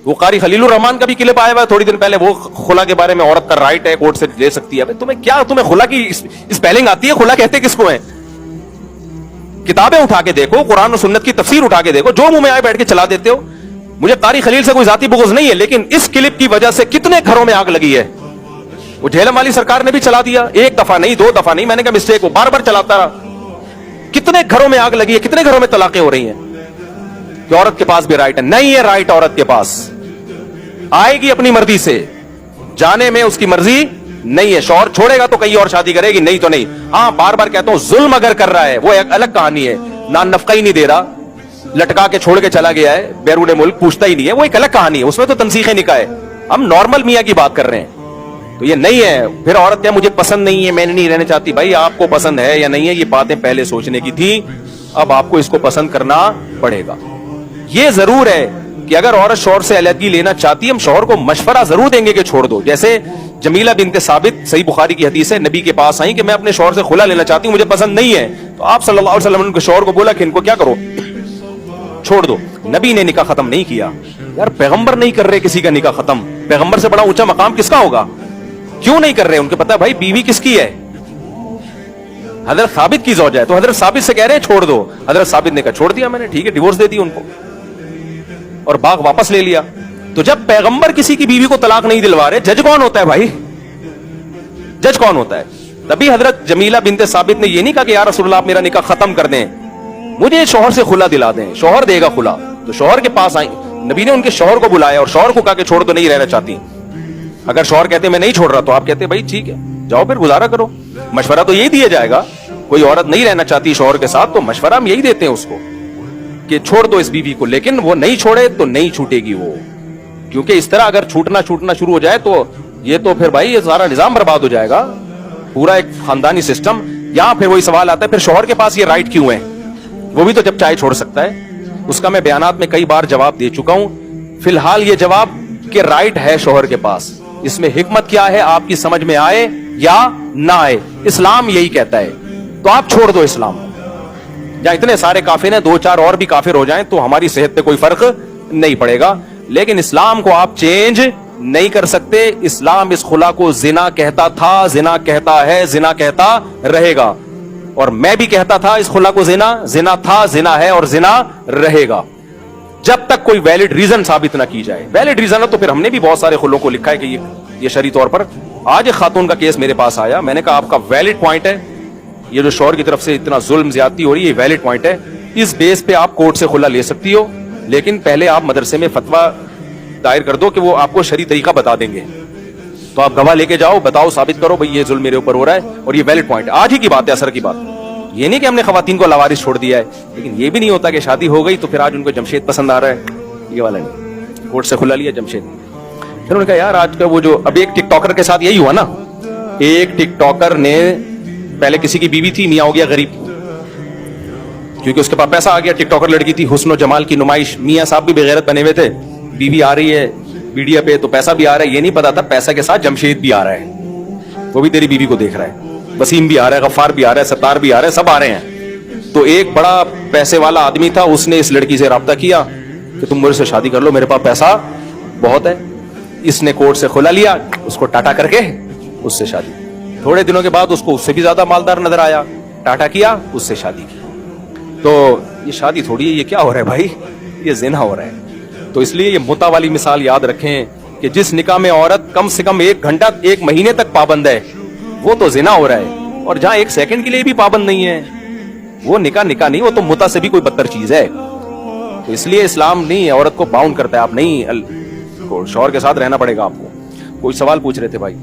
वो कारी खलीलुर रहमान का भी क्लिप आया हुआ है थोड़ी दिन पहले, वो खुला के बारे में, औरत का राइट है, कोर्ट से ले सकती है। तुम्हें क्या, तुम्हें खुला की स्पेलिंग आती है? खुला कहते किसको है? किताबें उठा के देखो, कुरान और सुन्नत की तफसीर उठा के देखो, जो मुंह में आए बैठ के चला देते हो। मुझे कारी खलील से कोई जाती बुग़्ज़ नहीं है, लेकिन इस क्लिप की वजह से कितने घरों में आग लगी है। वो झेलम वाली सरकार ने भी चला दिया, एक दफा नहीं, दो दफा नहीं, मैंने कहा मिस्टेक हो, बार बार चलाता रहा। कितने घरों में आग लगी है, कितने घरों में तलाकें हो रही हैं कि औरत के पास भी राइट है। नहीं है राइट औरत के पास, आएगी अपनी मर्जी से, जाने में उसकी मर्जी नहीं है। शौहर छोड़ेगा तो कहीं और शादी करेगी, नहीं तो नहीं। हाँ, बार बार कहता हूं, जुल्म अगर कर रहा है वो एक अलग कहानी है। ना नफका ही नहीं दे रहा, लटका के छोड़ के चला गया है बैरून मुल्क, पूछता ही नहीं है, वो एक अलग कहानी है, उसमें तो तनसीखे निकाह है। हम नॉर्मल मियां की बात कर रहे हैं, तो ये नहीं है। फिर औरत क्या मुझे पसंद नहीं है, मैंने नहीं रहना चाहती। भाई आपको पसंद है या नहीं है, ये बातें पहले सोचने की थी, अब आपको इसको पसंद करना पड़ेगा। ये जरूर है कि अगर औरत शौहर से अलहदगी लेना चाहती है, हम शौहर को मशवरा जरूर देंगे कि छोड़ दो। जैसे जमीला बिनते साबित, सही बुखारी की हदीस है, नबी के पास आई कि मैं अपने शौहर से खुला लेना चाहती हूँ, मुझे पसंद नहीं है। तो आप सल्लल्लाहु अलैहि वसल्लम ने शौहर को बोला कि इनको क्या करो, छोड़ दो। नबी ने निकाह खत्म नहीं किया। यार पैगंबर नहीं कर रहे किसी का निकाह खत्म, पैगंबर से बड़ा ऊंचा मकाम किसका होगा? क्यों नहीं कर रहे? उनको पता है भाई बीवी किसकी है, हजरत साबित की ज़ौजा है, तो हजरत साबित से कह रहे हैं छोड़ दो। हजरत साबित ने कहा छोड़ दिया मैंने, ठीक है, डिवोर्स दे दी उनको और बाग वापस ले लिया। तो जब पैगंबर किसी की बीवी को तलाक नहीं दिलवा रहे, जज कौन होता है भाई? जज कौन होता है? तभी हजरत जमीला बिनते साबित ने ये नहीं कहा कि या रसूलल्लाह आप मेरा निकाह खत्म कर दें, मुझे शौहर से खुला दिला दें, शौहर देगा खुला। तो शौहर के पास आई, नबी ने उनके शौहर को बुलाया और शौहर को कहा कि छोड़ दो, नहीं रहना चाहती। अगर शौहर कहते मैं नहीं छोड़ रहा, तो आप कहते भाई ठीक है, जाओ फिर गुजारा करो। मशवरा तो यही दिया जाएगा। कोई औरत नहीं रहना चाहती शौहर के साथ, तो मशवरा हम यही देते हैं उसको कि छोड़ दो इस बीवी को, लेकिन वो नहीं छोड़े तो नहीं छूटेगी वो, क्योंकि इस तरह अगर छूटना शुरू हो जाए तो ये तो फिर भाई ये सारा निजाम बर्बाद हो जाएगा, पूरा एक खानदानी सिस्टम। यहां फिर वही सवाल आता है, फिर शौहर के पास ये राइट क्यों है? वो भी तो जब चाहे छोड़ सकता है। उसका मैं बयानात में कई बार जवाब दे चुका हूं। फिलहाल ये जवाब कि राइट है शौहर के पास, इसमें हिकमत क्या है आपकी समझ में आए या ना आए, इस्लाम यही कहता है। तो आप छोड़ दो इस्लाम। जहां इतने सारे काफिर हैं, दो चार और भी काफिर हो जाएं तो हमारी सेहत पे कोई फर्क नहीं पड़ेगा, लेकिन इस्लाम को आप चेंज नहीं कर सकते। इस्लाम इस खुला को जिना कहता था, जिना कहता है, जिना कहता रहेगा। और मैं भी कहता था इस खुला को जिना था, जिना है और जिना रहेगा, जब तक कोई वैलिड रीजन साबित ना की जाए। वैलिड रीजन हो तो फिर हमने भी बहुत सारे खुलों को लिखा है कि ये शरई तौर पर। आज एक खातून का केस मेरे पास आया, मैंने कहा आपका वैलिड पॉइंट है, ये जो शौहर की तरफ से इतना जुल्म ज्यादती हो रही है, ये वैलिड पॉइंट है, इस बेस पे आप कोर्ट से खुला ले सकती हो, लेकिन पहले आप मदरसे में फतवा दायर कर दो कि वो आपको शरई तरीका बता देंगे। तो आप गवाह लेके जाओ, बताओ, साबित करो भाई ये जुल्म मेरे ऊपर हो रहा है और ये वैलिड पॉइंट। आज ही की बात है, असर की बात। ये नहीं कि हमने खवातीन को लावारिस छोड़ दिया है, लेकिन ये भी नहीं होता कि शादी हो गई तो फिर आज उनको जमशेद पसंद आ रहा है, ये वाला नहीं। कोर्ट से खुला लिया जमशेद। फिर उन्होंने कहा यार आज का वो जो अब एक टिकटॉकर के साथ यही हुआ ना, एक टिकटॉकर ने पहले किसी की बीवी थी, मियां हो गया गरीब, क्योंकि उसके पास पैसा आ गया। टिकटॉकर लड़की थी, हुस्न और जमाल की नुमाइश, मियां साहब भी बेगैरत बने हुए थे, बीवी आ रही है मीडिया पे तो पैसा भी आ रहा है। ये नहीं पता था पैसा के साथ जमशेद भी आ रहा है, वो भी तेरी बीवी को देख रहा है, वसीम भी आ रहा है, गफ्फार भी आ रहा है, सत्तार भी आ रहा है, सब आ रहे हैं। तो एक बड़ा पैसे वाला आदमी था, उसने इस लड़की से राब्ता किया कि तुम मुझसे शादी कर लो, मेरे पास पैसा बहुत है। इसने कोर्ट से खुला लिया, उसको टाटा करके उससे शादी। थोड़े दिनों के बाद उसको उससे भी ज्यादा मालदार नजर आया, टाटा किया, उससे शादी की। तो ये शादी थोड़ी है, ये क्या हो रहा है भाई, ये जिना हो रहा है। तो इसलिए ये मुता वाली मिसाल याद रखें कि जिस निकाह में औरत कम से कम 1 घंटा 1 महीने तक पाबंद है, वो तो जिना हो रहा है। और जहां 1 सेकंड के लिए भी पाबंद नहीं है, वो निकाह नहीं, वो तो मुता से भी कोई बदतर चीज है। तो इसलिए इस्लाम नहीं औरत को बाउंड करता है, आप नहीं शौहर के साथ रहना पड़ेगा आपको। कोई सवाल पूछ रहे थे भाई?